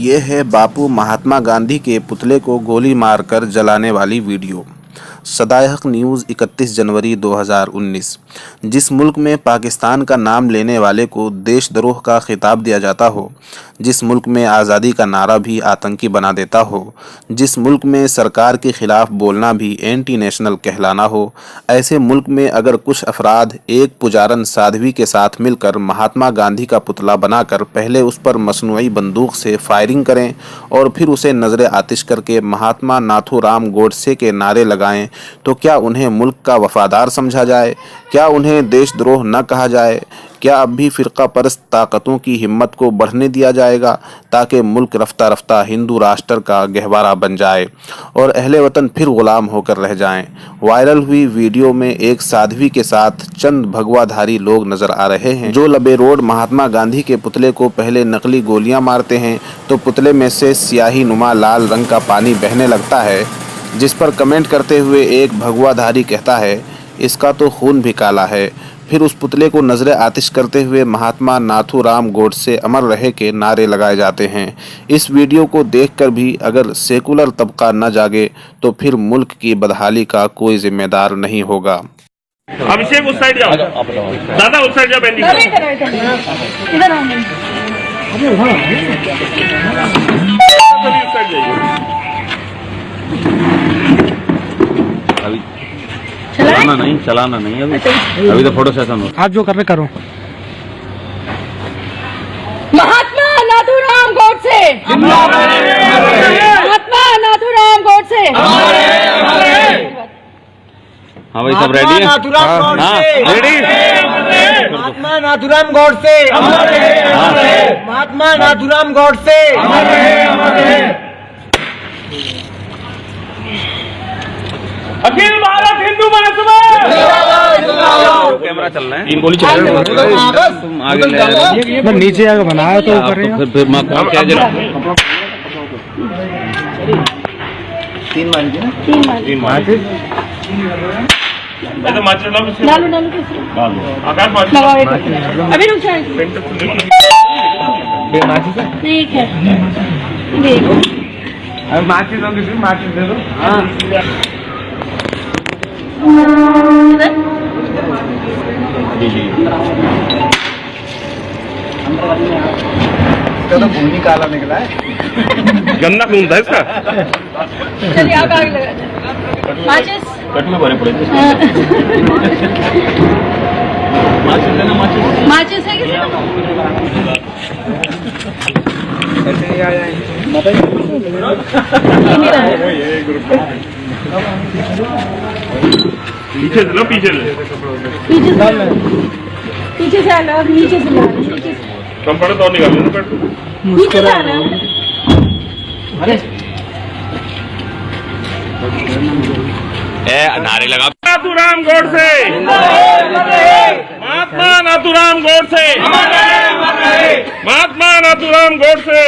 ये है बापू महात्मा गांधी के पुतले को गोली मारकर जलाने वाली वीडियो। सदायहक न्यूज़ 31 जनवरी 2019। जिस मुल्क में पाकिस्तान का नाम लेने वाले को देशद्रोह का खिताब दिया जाता हो, जिस मुल्क में आज़ादी का नारा भी आतंकी बना देता हो, जिस मुल्क में सरकार के ख़िलाफ़ बोलना भी एंटी नेशनल कहलाना हो, ऐसे मुल्क में अगर कुछ अफराद एक पुजारन साध्वी के साथ मिलकर महात्मा गांधी का पुतला बनाकर पहले उस पर मसनूई बंदूक से फायरिंग करें और फिर उसे नज़र आतिश करके महात्मा नाथूराम गोडसे के नारे लगाएं, तो क्या उन्हें मुल्क का वफादार समझा जाए? क्या उन्हें देशद्रोह न कहा जाए? क्या अब भी फ़िरका परस्त ताकतों की हिम्मत को बढ़ने दिया जाएगा ताकि मुल्क रफ्ता रफ्ता हिंदू राष्ट्र का गहवारा बन जाए और अहले वतन फिर ग़ुलाम होकर रह जाएं? वायरल हुई वीडियो में एक साध्वी के साथ चंद भगवाधारी लोग नज़र आ रहे हैं जो लबे रोड महात्मा गांधी के पुतले को पहले नकली गोलियां मारते हैं तो पुतले में से स्याही नुमा लाल रंग का पानी बहने लगता है, जिस पर कमेंट करते हुए एक भगवाधारी कहता है, इसका तो खून भी काला है। फिर उस पुतले को नजर आतिश करते हुए महात्मा नाथूराम गोडसे अमर रहे के नारे लगाए जाते हैं। इस वीडियो को देखकर भी अगर सेकुलर तबका न जागे तो फिर मुल्क की बदहाली का कोई जिम्मेदार नहीं होगा। अभिषेक उस साइड जाओ, दादा उस साइड जाओ, बेंडी इधर आओ, सभी उस साइड जाइए। चलाना नहीं अभी तो फोटो सेशन हो। आप जो कर रहे करो। महात्मा नाथूराम गोडसे, महात्मा नाथूराम गोडसे। हाँ भाई सब रेडी है? हाँ रेडी। महात्मा नाथूराम गोडसे, महात्मा नाथूराम गोडसे। अखिल भारत हिंदू महासभा। कैमरा चल रहा है, 3 गोली चल रही है। तुम आगे ले रहे हो। नीचे आगे बनाया तो ऊपर नहीं। फिर मैं क्या जरा 3 मार तो माच लो, नालू आकाश माच लगाओ एक। अभी रुक जाए, ठीक है देखो माचिस दे दो। हाँ तो खून ही काला निकला है। गंदा खून था इसका। चलिए आप आगे लगा दे। माचिस कट में भरे पड़े थे। माचिस देना, माचिस है किसी पीछे से लो, पीछे से पीछे से आना, नीचे से ला, नीचे से कम पड़े तो निकाल लो। नीचे से आना। नारे लगा। नाथूराम गोडसे, महात्मा नाथूराम गोडसे, महात्मा नाथूराम गोडसे।